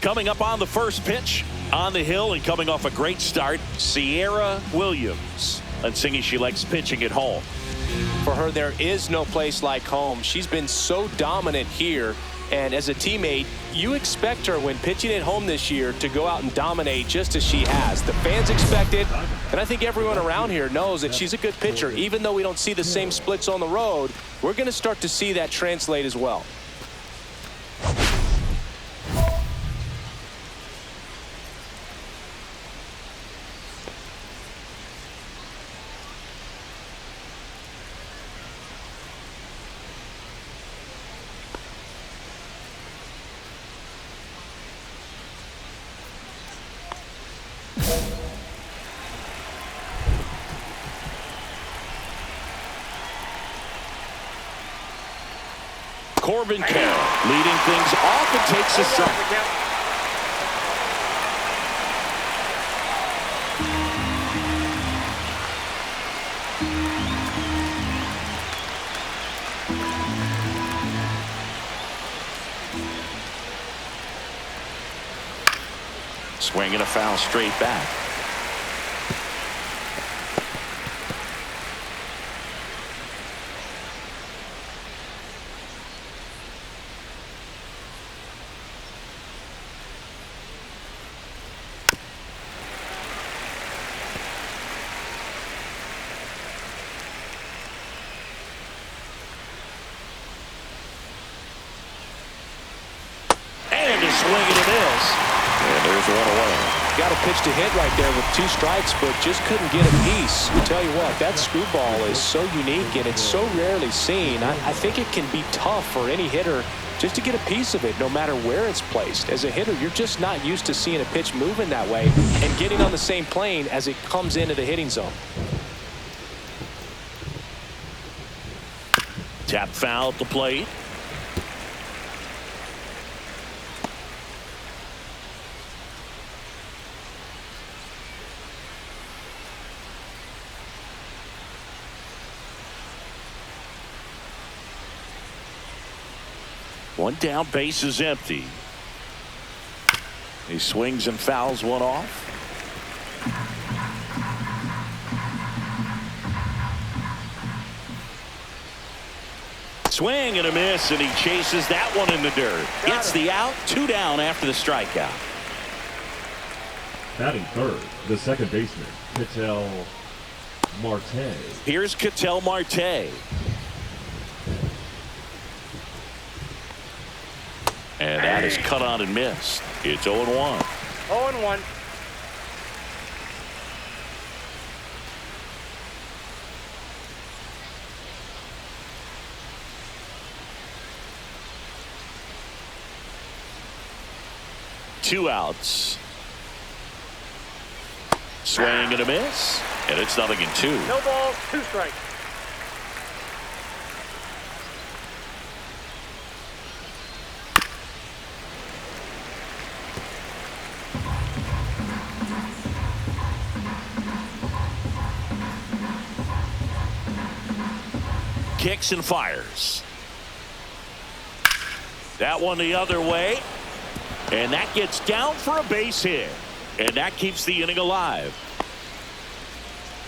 Coming up on the first pitch on the hill and coming off a great start, Kiara Williams. And singing she likes pitching at home. For her, there is no place like home. She's been so dominant here. And as a teammate, you expect her when pitching at home this year to go out and dominate just as she has. The fans expect it. And I think everyone around here knows that she's a good pitcher. Even though we don't see the same splits on the road, we're going to start to see that translate as well. Corbin Burnes leading things off and takes a strike. Swing and a foul straight back. Swing and a miss. And there's one away. Got a pitch to hit right there with 2 strikes, but just couldn't get a piece. I tell you what, that screwball is so unique and it's so rarely seen. I think it can be tough for any hitter just to get a piece of it, no matter where it's placed. As a hitter, you're just not used to seeing a pitch moving that way and getting on the same plane as it comes into the hitting zone. Tap foul at the plate. One down, base is empty. He swings and fouls one off. Swing and a miss, and he chases that one in the dirt. Gets the out, 2 down after the strikeout. Batting third, the second baseman, Kiara Williams. Here's Kiara Williams. And that is cut on and missed. It's 0-1. 0-1. Two outs. Swing and a miss. And it's 0-2. No balls, 2 strikes. Kicks and fires. That one the other way. And that gets down for a base hit. And that keeps the inning alive.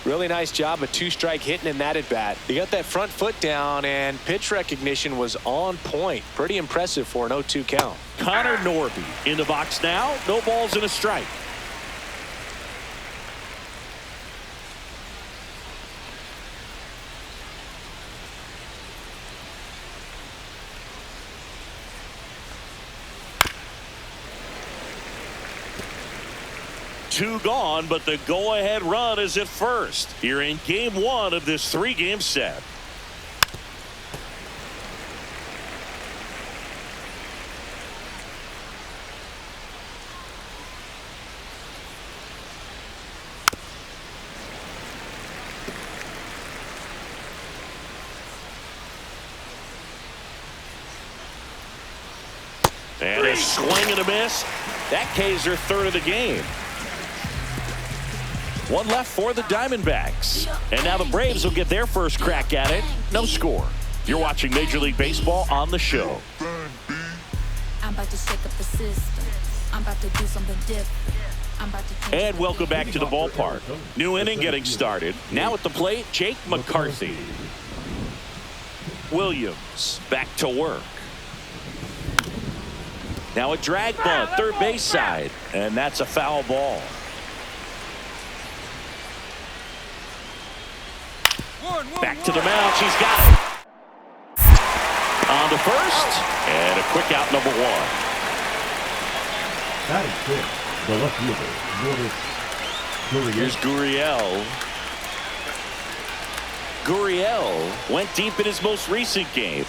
Really nice job of 2-strike hitting in that at bat. He got that front foot down and pitch recognition was on point. Pretty impressive for an 0-2 count. Connor Norby in the box now. No balls and a strike. Two gone, but the go-ahead run is at first here in game 1 of this 3-game set. And a swing and a miss. That K's their third of the game. One left for the Diamondbacks. And now the Braves will get their first crack at it. No score. You're watching Major League Baseball on the show. I'm about to shake up the system. I'm about to do something different. And welcome back to the ballpark. New inning getting started. Now at the plate, Jake McCarthy. Williams back to work. Now a drag bunt, third base side, and that's a foul ball. Back to the mound, she's got it. On to first, and a quick out, number one. That is good. The left fielder, Here's Gurriel. Gurriel went deep in his most recent game.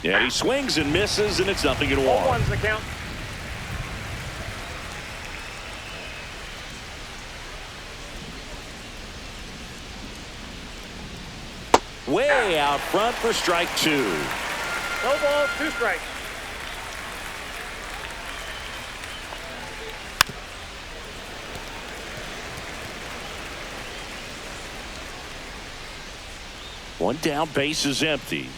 Yeah, he swings and misses, and it's 0-1. 0-1's the count. Way out front for strike two. No balls, 2 strikes. One down, base is empty.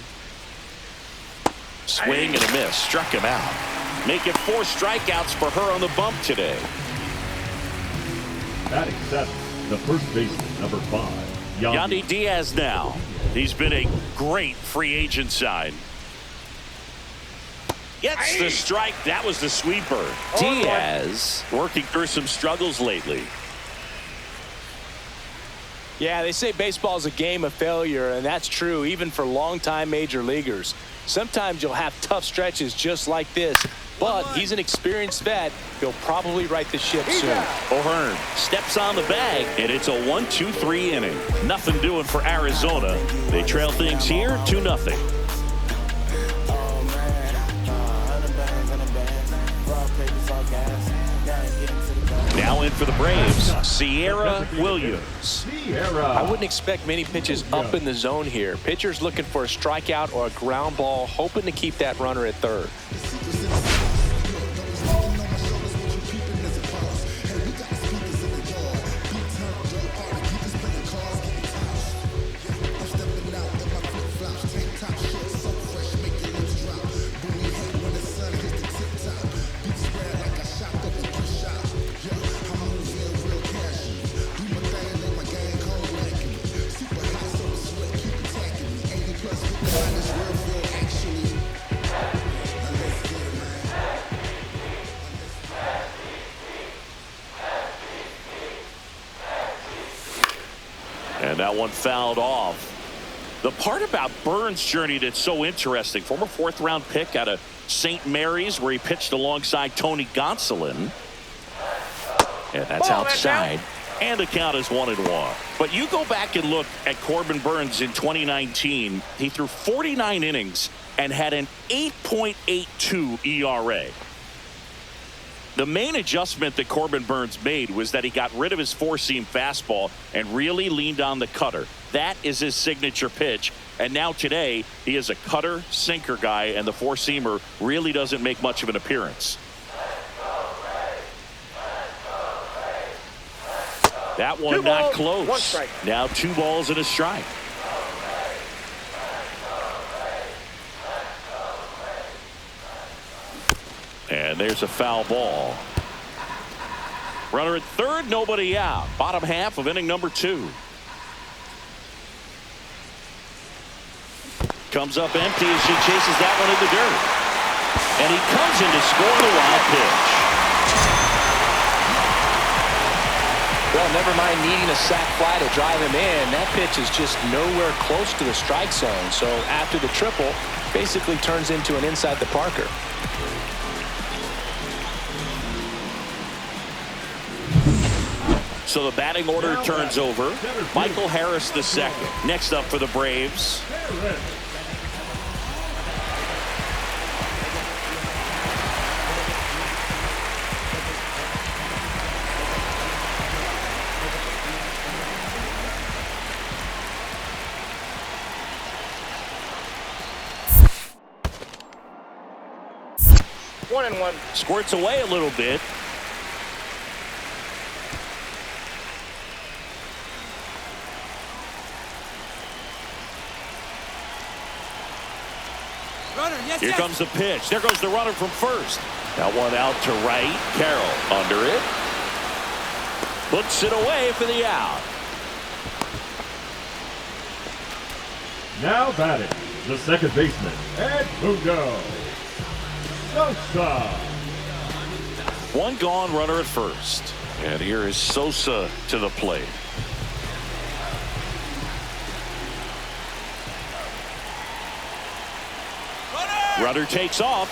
Swing and a miss, struck him out. Make it 4 strikeouts for her on the bump today. batting 7, the first baseman, number 5, Yandy Diaz now. He's been a great free agent sign. Gets the strike. That was the sweeper. Diaz working through some struggles lately. Yeah, they say baseball is a game of failure, and that's true even for longtime major leaguers. Sometimes you'll have tough stretches just like this, but he's an experienced vet. He'll probably right the ship soon. O'Hearn steps on the bag, and it's a 1-2-3 inning. Nothing doing for Arizona. They trail things here 2-0. Now in for the Braves, Kiara Williams. I wouldn't expect many pitches up in the zone here. Pitcher's looking for a strikeout or a ground ball, hoping to keep that runner at third. And that one fouled off. The part about Burnes' journey that's so interesting, former 4th-round pick out of St. Mary's, where he pitched alongside Tony Gonsolin. And that's outside. And the count is 1-1. But you go back and look at Corbin Burnes in 2019. He threw 49 innings and had an 8.82 ERA. The main adjustment that Corbin Burnes made was that he got rid of his 4-seam fastball and really leaned on the cutter. That is his signature pitch. And now today, he is a cutter sinker guy, and the 4-seamer really doesn't make much of an appearance. That one not close. 1 strike. Now 2 balls and a strike. And there's a foul ball. Runner at third, nobody out. Bottom half of inning number 2. Comes up empty as she chases that one in the dirt. And he comes in to score the wild pitch. Well, never mind needing a sac fly to drive him in. That pitch is just nowhere close to the strike zone. So after the triple, basically turns into an inside the Parker. So the batting order turns over. Michael Harris the second. Next up for the Braves. One and one. Squirts away a little bit. Here comes the pitch. There goes the runner from first. That one out to right. Carroll under it. Puts it away for the out. Now batting, the second baseman, Ed Mundo. Sosa. One gone, runner at first. And here is Sosa to the plate. Runner takes off.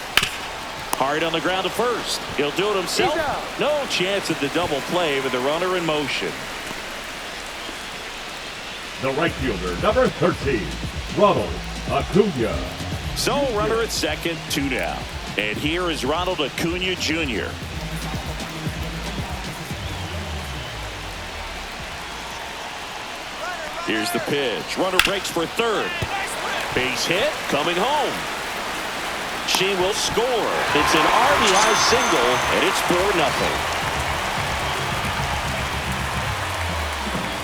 Hard on the ground to first. He'll do it himself. No chance at the double play with the runner in motion. The right fielder, number 13, Ronald Acuna. So runner at second, 2 down. And here is Ronald Acuna Jr. Here's the pitch. Runner breaks for third. Base hit, coming home. She will score. It's an RBI single, and it's 4-0.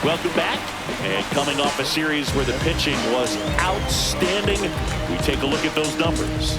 Welcome back. And coming off a series where the pitching was outstanding, we take a look at those numbers.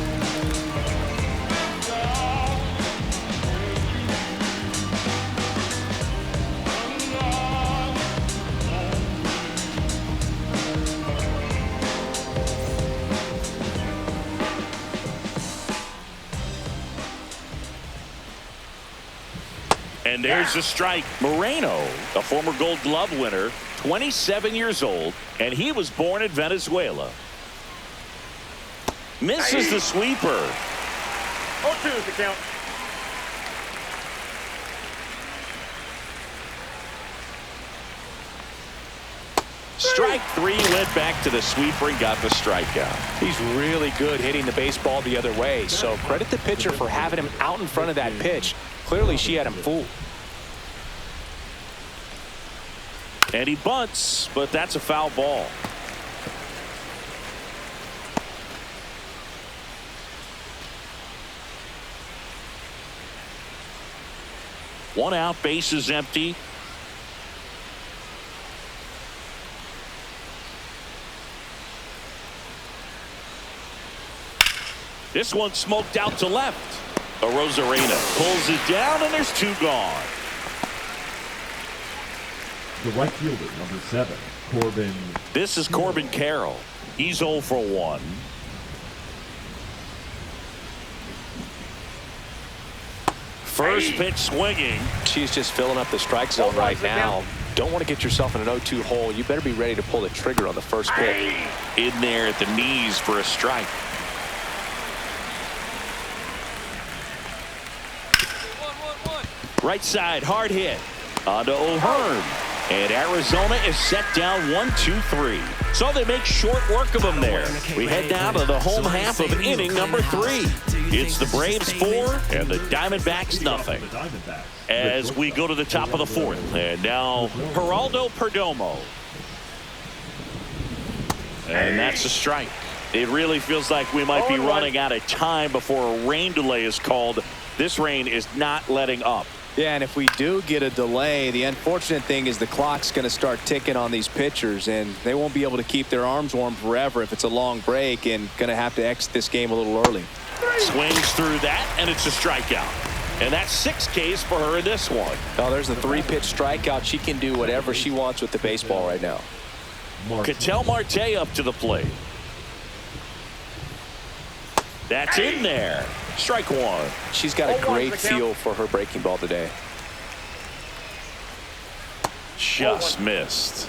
And there's the strike. Moreno, a former Gold Glove winner, 27 years old, and he was born in Venezuela. Misses the sweeper. 0-2 is the count. Strike 3, went back to the sweeper and got the strikeout. He's really good hitting the baseball the other way, so credit the pitcher for having him out in front of that pitch. Clearly she had him fooled. And he bunts, but that's a foul ball. One out, base is empty. This one smoked out to left. Arozarena pulls it down, and there's 2 gone. The right fielder, number 7, Corbin. This is Corbin Carroll. He's 0 for 1. First pitch swinging. She's just filling up the strike zone right now. Don't want to get yourself in an 0-2 hole. You better be ready to pull the trigger on the first pitch. In there at the knees for a strike. Right side, hard hit. On to O'Hearn. And Arizona is set down 1-2-3. So they make short work of them there. We head now to the home half of inning number 3. It's the Braves 4 and the Diamondbacks nothing. As we go to the top of the 4th. And now Geraldo Perdomo. And that's a strike. It really feels like we might be running out of time before a rain delay is called. This rain is not letting up. Yeah, and if we do get a delay, the unfortunate thing is the clock's going to start ticking on these pitchers, and they won't be able to keep their arms warm forever if it's a long break, and going to have to exit this game a little early. Swings through that, and it's a strikeout. And that's 6 Ks for her in this one. Oh, there's a 3-pitch strikeout. She can do whatever she wants with the baseball right now. Ketel Marte up to the plate. That's in there. Strike 1. She's got a great feel for her breaking ball today. Just missed.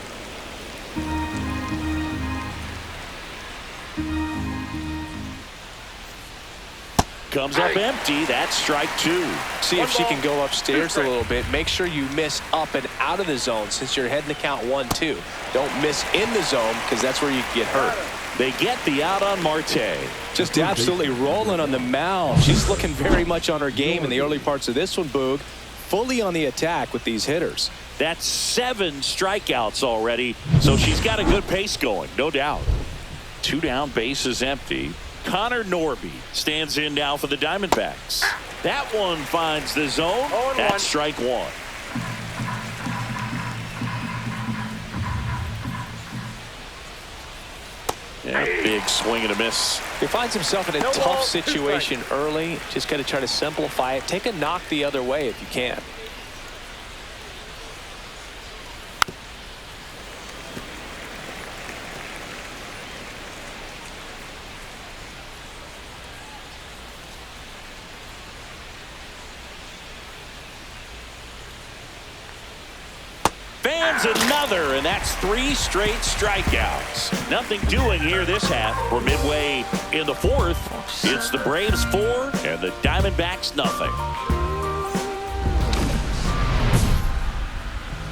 Comes up empty. That's strike 2. See if she can go upstairs a little bit. Make sure you miss up and out of the zone since you're heading to count 1-2. Don't miss in the zone because that's where you get hurt. They get the out on Marte. Just absolutely rolling on the mound. She's looking very much on her game in the early parts of this one, Boog. Fully on the attack with these hitters. That's 7 strikeouts already, so she's got a good pace going, no doubt. 2 down, base is empty. Connor Norby stands in now for the Diamondbacks. That one finds the zone. That's strike 1. Yeah, big swing and a miss. He finds himself in a tough situation early. Just got to try to simplify it. Take a knock the other way if you can. Fans another, and that's 3 straight strikeouts. Nothing doing here this half. We're midway in the 4th. It's the Braves 4 and the Diamondbacks nothing.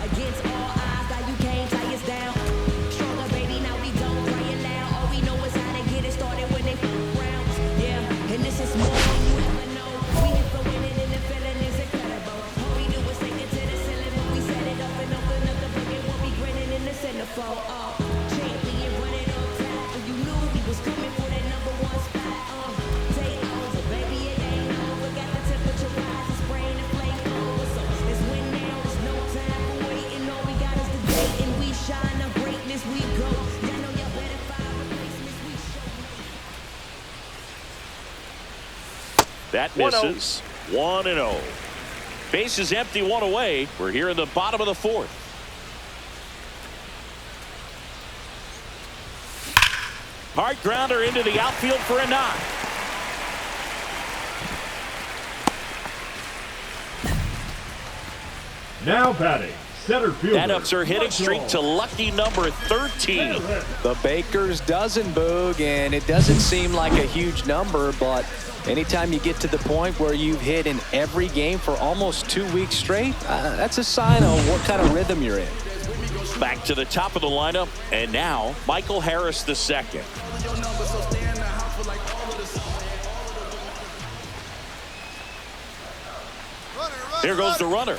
Against all odds, now you can't tie us down. Stronger, baby, now we don't cry it loud. All we know is how to get it started when they rounds. Yeah, and this is more than you ever know. We hit for winning and the feeling is incredible. All we do is take it to the ceiling when we set it up and open up the bucket. We'll be grinning in the centerfold. Oh, champion running on top. You knew we was coming for that #1 spot. Take over, baby, it ain't over. Got the temperature rise, it's spraying and flame over. So it's win now, there's no time for waiting. All we got is the date, and we shine our greatness. We go. Y'all know y'all better find replacements. We show no. That misses. 1-0. Bases empty, 1 away. We're here in the bottom of the 4th. Hard grounder into the outfield for a knock. Now batting, center fielder. That ups her hitting streak to lucky number 13. The Baker's dozen, Boog, and it doesn't seem like a huge number, but anytime you get to the point where you've hit in every game for almost 2 weeks straight, that's a sign of what kind of rhythm you're in. Back to the top of the lineup, and now Michael Harris II. Here goes the runner.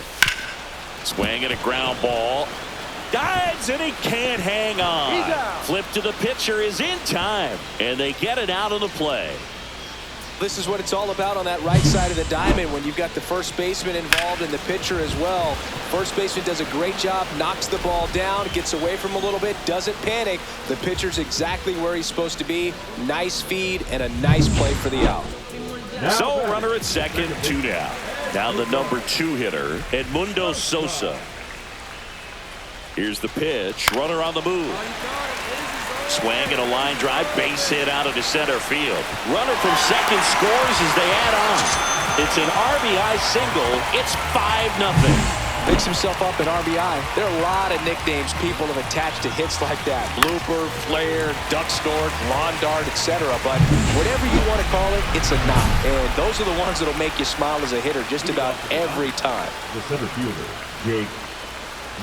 Swing and a ground ball. Dives, and he can't hang on. Flip to the pitcher is in time, and they get it out of the play. This is what it's all about on that right side of the diamond when you've got the first baseman involved and the pitcher as well. First baseman does a great job, knocks the ball down, gets away from him a little bit, doesn't panic. The pitcher's exactly where he's supposed to be. Nice feed and a nice play for the out. So runner at second, 2 down. Now the number 2 hitter, Edmundo Sosa. Here's the pitch. Runner on the move. Swing and a line drive. Base hit out into center field. Runner from second scores as they add on. It's an RBI single. It's 5-0. Picks himself up in RBI. There are a lot of nicknames people have attached to hits like that. Blooper, flare, duck snort, lawn dart, etc. But whatever you want to call it, it's a knock. And those are the ones that will make you smile as a hitter just about every time. The center fielder, Jake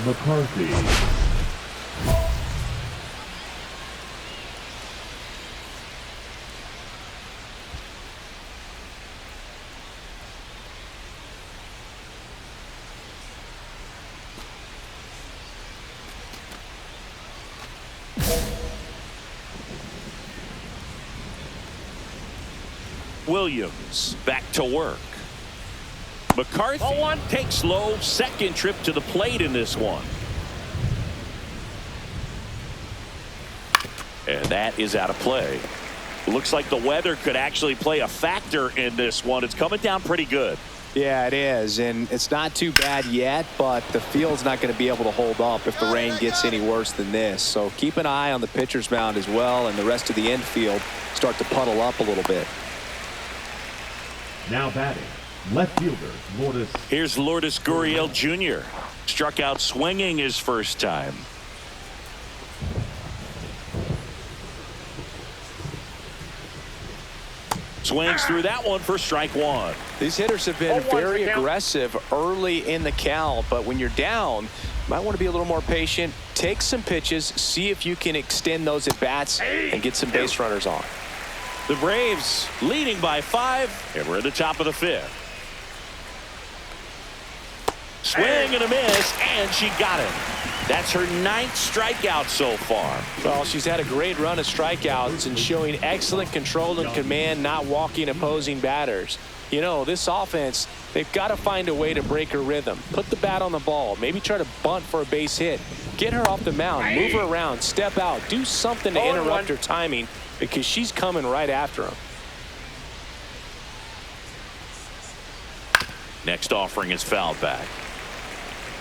McCarthy. Williams back to work. McCarthy takes low. Second trip to the plate in this one. And that is out of play. Looks like the weather could actually play a factor in this one. It's coming down pretty good. Yeah, it is, and it's not too bad yet, but the field's not going to be able to hold up if the rain gets any worse than this. So keep an eye on the pitcher's mound as well, and the rest of the infield start to puddle up a little bit. Now batting, left fielder, Lourdes. Here's Lourdes Gurriel Jr. Struck out swinging his first time. Swings through that one for strike 1. These hitters have been very aggressive early in the count, but when you're down, you might want to be a little more patient. Take some pitches, see if you can extend those at bats and get some base runners on. The Braves leading by 5, and we're at the top of the 5th. Swing and a miss, and she got it. That's her 9th strikeout so far. Well, she's had a great run of strikeouts and showing excellent control and command, not walking opposing batters. You know, this offense, they've got to find a way to break her rhythm. Put the bat on the ball. Maybe try to bunt for a base hit. Get her off the mound. Move her around. Step out. Do something to interrupt her timing because she's coming right after him. Next offering is fouled back.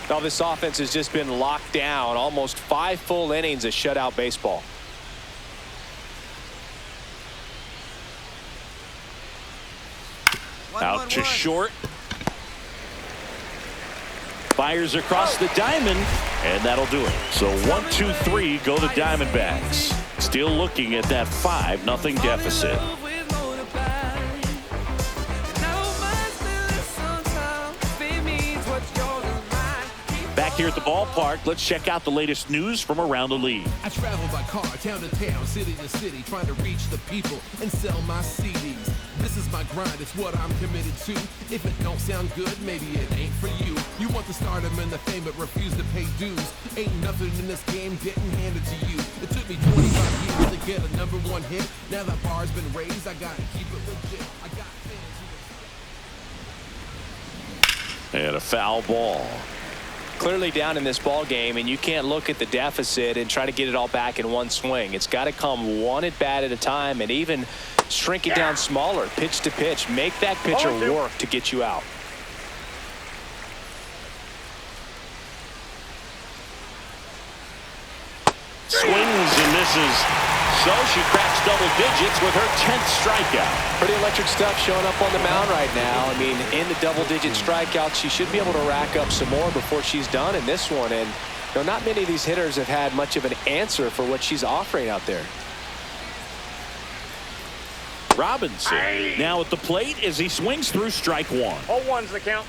Now this offense has just been locked down. Almost 5 full innings of shutout baseball. Out to short. Fires across the diamond, and that'll do it. So 1-2-3 go the Diamondbacks. Still looking at that 5-0 deficit. Back here at the ballpark, let's check out the latest news from around the league. I travel by car, town to town, city to city, trying to reach the people and sell my CDs. This is my grind, it's what I'm committed to. If it don't sound good, maybe it ain't for you. You want the stardom and the fame, but refuse to pay dues. Ain't nothing in this game getting handed to you. It took me 25 years to get a #1 hit. Now that bar's been raised, I gotta keep it legit. I got fans. And a foul ball. Clearly down in this ball game, and you can't look at the deficit and try to get it all back in one swing. It's got to come one at bat at a time, and even shrink it down smaller, pitch to pitch. Make that pitcher work to get you out. Swings and misses. So she cracks double digits with her 10th strikeout. Pretty electric stuff showing up on the mound right now. I mean, in the double-digit strikeouts, she should be able to rack up some more before she's done in this one. And you know, not many of these hitters have had much of an answer for what she's offering out there. Robinson now at the plate as he swings through strike one. 0-1's the count.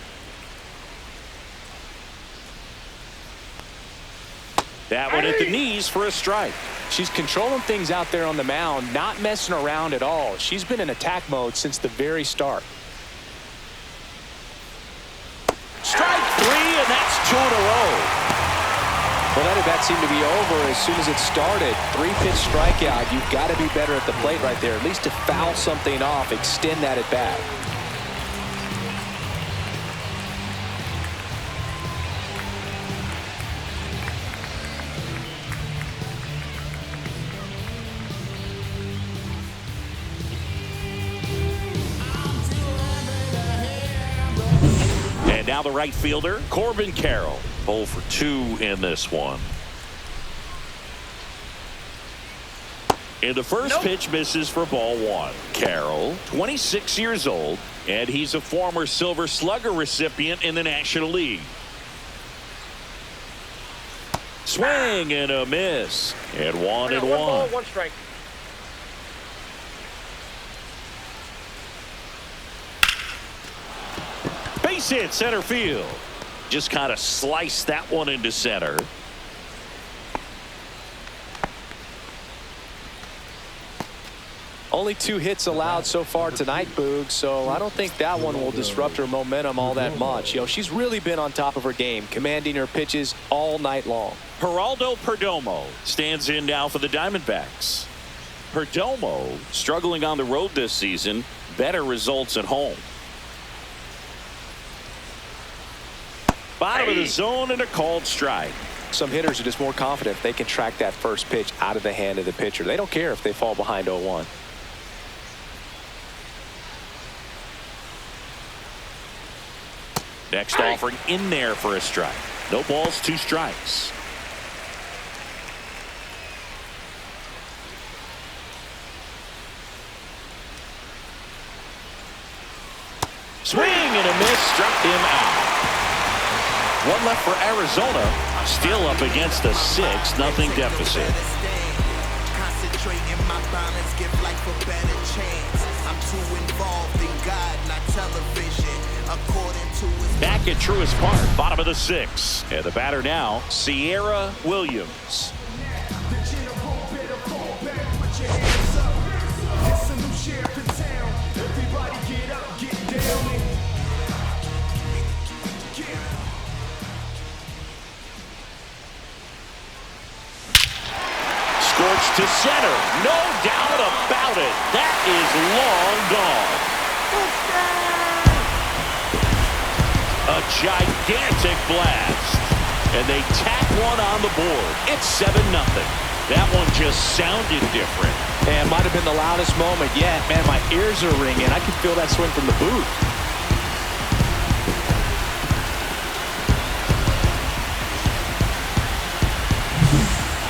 That one at the knees for a strike. She's controlling things out there on the mound, not messing around at all. She's been in attack mode since the very start. Strike 3, and that's 2 in a row. Well, that at bat seemed to be over as soon as it started. 3-pitch strikeout. You've got to be better at the plate right there, at least to foul something off, extend that at bat. And now the right fielder, Corbin Carroll. 0 for 2 in this one. And the first pitch misses for ball 1. Carroll, 26 years old, and he's a former Silver Slugger recipient in the National League. Swing and a miss. And 1 and 1. 1 ball, 1 strike. Base hit center field. Just kind of sliced that one into center. Only 2 hits allowed so far tonight, Boog, so I don't think that one will disrupt her momentum all that much. You know, she's really been on top of her game, commanding her pitches all night long. Geraldo Perdomo stands in now for the Diamondbacks. Perdomo struggling on the road this season, better results at home. Bottom of the zone and a called strike. Some hitters are just more confident if they can track that first pitch out of the hand of the pitcher. They don't care if they fall behind 0-1. Next offering in there for a strike. No balls, 2 strikes. Swing and a miss, struck him out. 1 left for Arizona, still up against a 6-0 deficit. Concentrating my balance, give life a better chance. I'm too involved in God, not television. According to his back at Truist Park, bottom of the 6th. And the batter now, Kiara Williams. Scorched to center, no doubt about it. That is long gone. A gigantic blast. And they tack one on the board. It's 7-0. That one just sounded different. And it might have been the loudest moment yet. Man, my ears are ringing. I can feel that swing from the booth.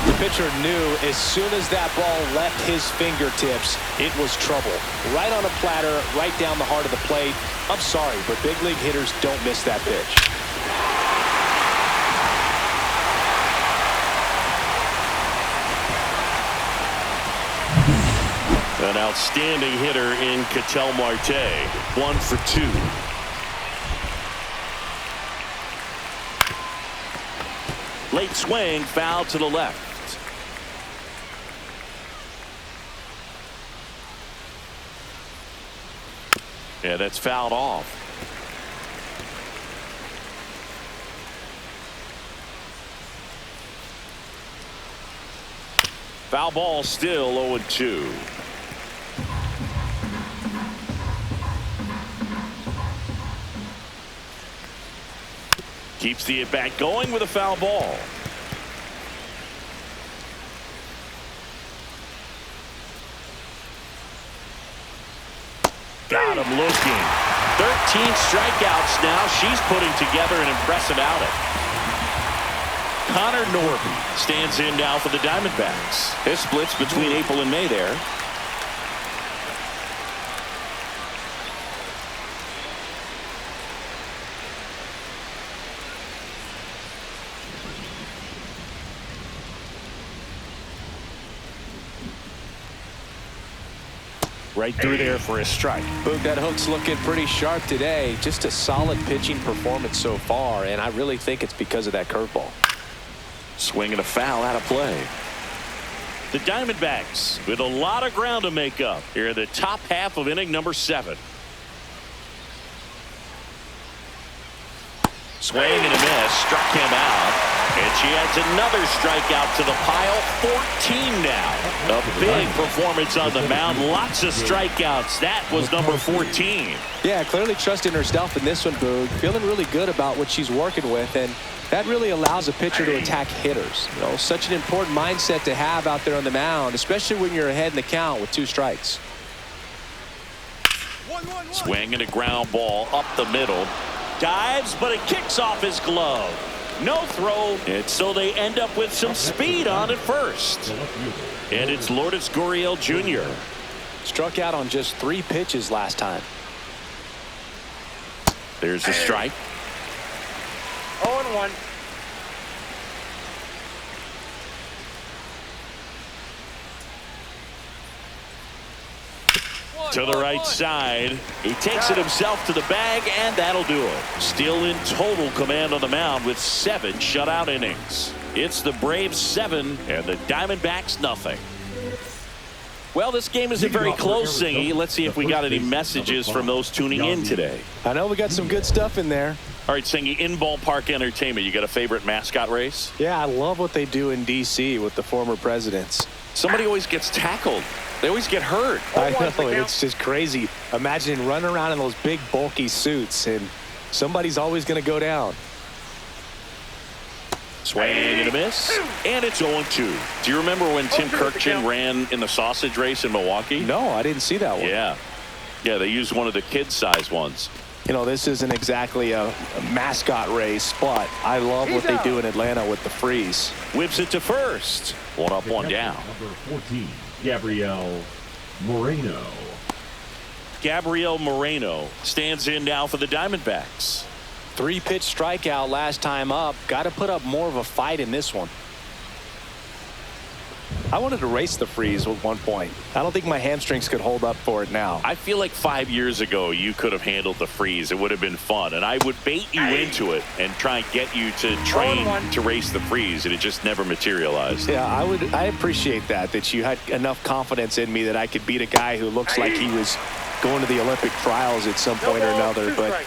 The pitcher knew as soon as that ball left his fingertips, it was trouble. Right on a platter, right down the heart of the plate. I'm sorry, but big league hitters don't miss that pitch. An outstanding hitter in Ketel Marte. 1 for 2. Late swing, foul to the left. Yeah, that's fouled off. Foul ball, still 0-2. Keeps the at-bat going with a foul ball. Got him looking. 13 strikeouts now. She's putting together an impressive outing. Connor Norton stands in now for the Diamondbacks. This splits between April and May there. Right through there for a strike. Boog, that hook's looking pretty sharp today. Just a solid pitching performance so far, and I really think it's because of that curveball. Swinging a foul out of play. The Diamondbacks with a lot of ground to make up here in the top half of inning number 7. Swing and a miss, struck him out. And she adds another strikeout to the pile. 14 now. A big performance on the mound. Lots of strikeouts. That was number 14. Yeah, clearly trusting herself in this one, Boog. Feeling really good about what she's working with, and that really allows a pitcher to attack hitters. You know, such an important mindset to have out there on the mound, especially when you're ahead in the count with 2 strikes. Swing and a ground ball up the middle. Dives, but it kicks off his glove. No throw, and so they end up with some speed on at first. And it's Lourdes Gurriel Jr. Struck out on just 3 pitches last time. There's a strike. 0-1. To the right side. He takes it himself to the bag, and that'll do it. Still in total command on the mound with 7 shutout innings. It's the Braves 7 and the Diamondbacks nothing. Well, this game isn't very close, Singy. Let's see if we got any messages from those tuning in today. I know we got some good stuff in there. All right, Singy, in ballpark entertainment, you got a favorite mascot race? Yeah, I love what they do in D.C. with the former presidents. Somebody always gets tackled. They always get hurt. I know, and it's just crazy. Imagine running around in those big, bulky suits, and somebody's always going to go down. Swing and a miss, and it's 0-2. Do you remember when Tim Kirkchin ran in the sausage race in Milwaukee? No, I didn't see that one. Yeah, they used one of the kid-size ones. You know, this isn't exactly a mascot race, but I love what they do in Atlanta with the freeze. Whips it to first. 1 up, 1 down. Number 14, Gabrielle Moreno. Gabrielle Moreno stands in now for the Diamondbacks. 3-pitch strikeout last time up. Got to put up more of a fight in this one. I wanted to race the freeze at one point. I don't think my hamstrings could hold up for it now. I feel like 5 years ago you could have handled the freeze. It would have been fun, and I would bait you into it and try and get you to train to race the freeze, and it just never materialized. Yeah, I appreciate that you had enough confidence in me that I could beat a guy who looks like he was going to the Olympic trials at some point or another. But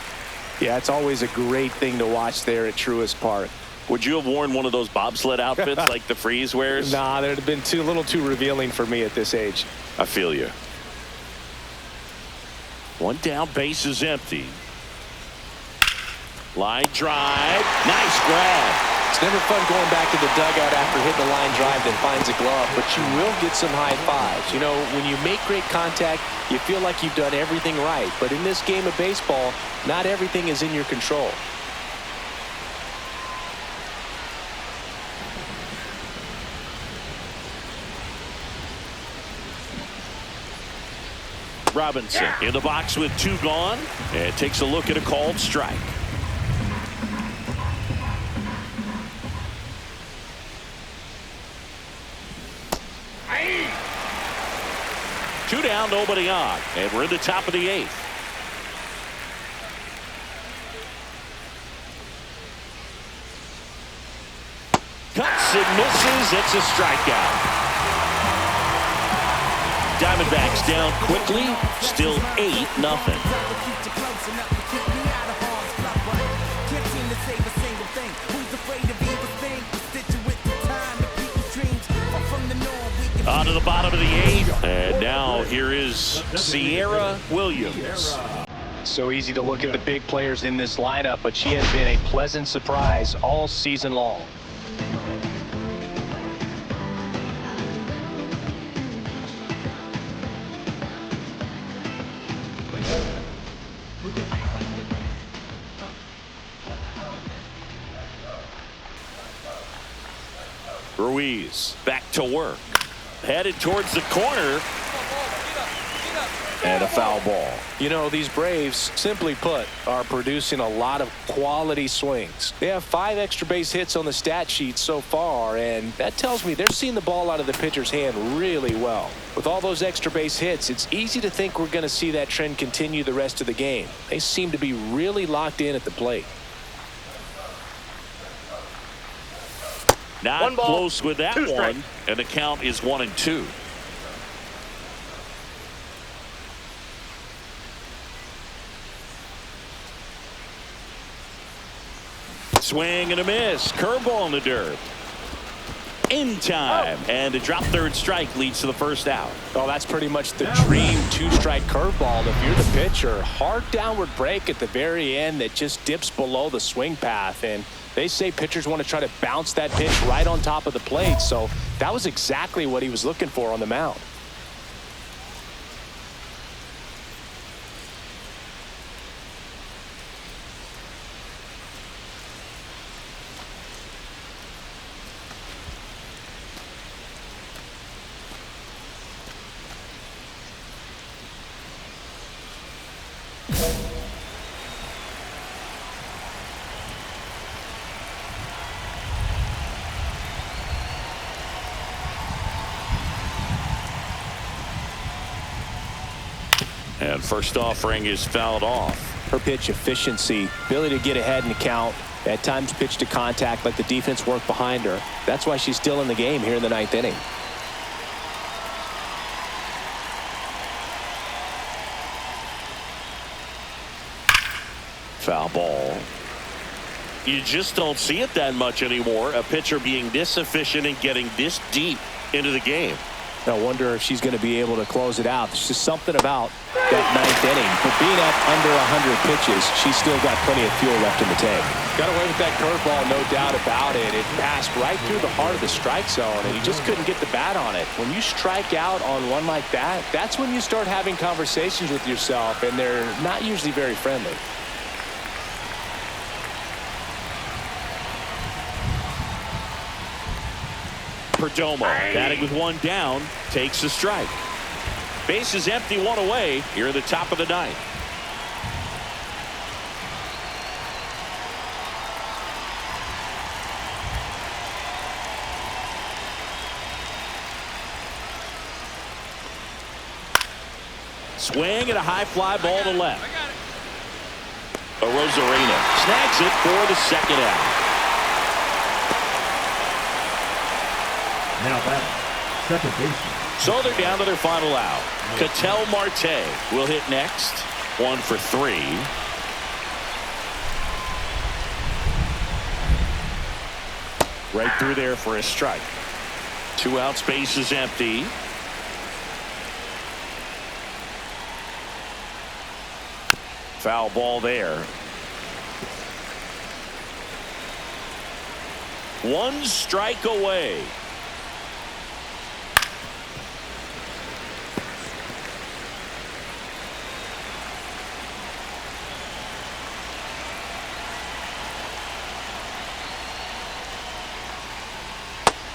yeah, it's always a great thing to watch there at Truist Park. Would you have worn one of those bobsled outfits like the freeze wears? Nah, they'd have been a little too revealing for me at this age. I feel you. 1 down, base is empty. Line drive. Nice grab. It's never fun going back to the dugout after hitting a line drive that finds a glove, but you will get some high fives. You know, when you make great contact, you feel like you've done everything right. But in this game of baseball, not everything is in your control. Robinson in the box with 2 gone, and takes a look at a called strike. Two down, nobody on, and we're in the top of the 8th. Cuts and misses. It's a strikeout. Diamondbacks down quickly, still 8-0. On to the bottom of the 8th, and now here is Kiara Williams. So easy to look at the big players in this lineup, but she has been a pleasant surprise all season long. Ruiz back to work. Headed towards the corner. And a foul ball. You know, these Braves, simply put, are producing a lot of quality swings. They have 5 extra base hits on the stat sheet so far, and that tells me they're seeing the ball out of the pitcher's hand really well. With all those extra base hits, it's easy to think we're going to see that trend continue the rest of the game. They seem to be really locked in at the plate. Not close with that one, and the count is 1-2. Swing and a miss. Curveball in the dirt. In time, and a drop third strike leads to the first out. Oh, that's pretty much the dream 2-strike curveball. If you're the pitcher, hard downward break at the very end that just dips below the swing path, and they say pitchers want to try to bounce that pitch right on top of the plate, so that was exactly what he was looking for on the mound. And first offering is fouled off. Her pitch efficiency, ability to get ahead in the count, at times pitch to contact, like the defense worked behind her. That's why she's still in the game here in the 9th inning. Foul ball. You just don't see it that much anymore. A pitcher being this efficient and getting this deep into the game. I wonder if she's going to be able to close it out. There's just something about that 9th inning. But being at under 100 pitches, she's still got plenty of fuel left in the tank. Got away with that curveball, no doubt about it. It passed right through the heart of the strike zone, and he just couldn't get the bat on it. When you strike out on one like that, that's when you start having conversations with yourself, and they're not usually very friendly. Perdomo batting with 1 down, takes a strike. Base is empty, 1 away here at the top of the 9th. Swing and a high fly ball to left. Rosarina snags it for the second out. Now batting, second baseman. So they're down to their final out. Ketel Marte will hit next. 1 for 3. Right through there for a strike. 2 outs, base is empty. Foul ball there. One strike away.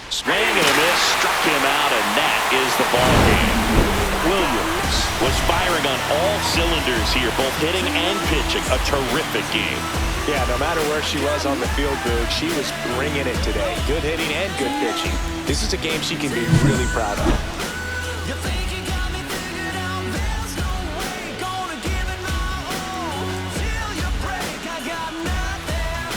Swing and a miss, struck him out, and that is the ball game. Williams was firing on all cylinders here, both hitting and pitching. A terrific game. Yeah, no matter where she was on the field, Boog, she was bringing it today. Good hitting and good pitching. This is a game she can be really proud of.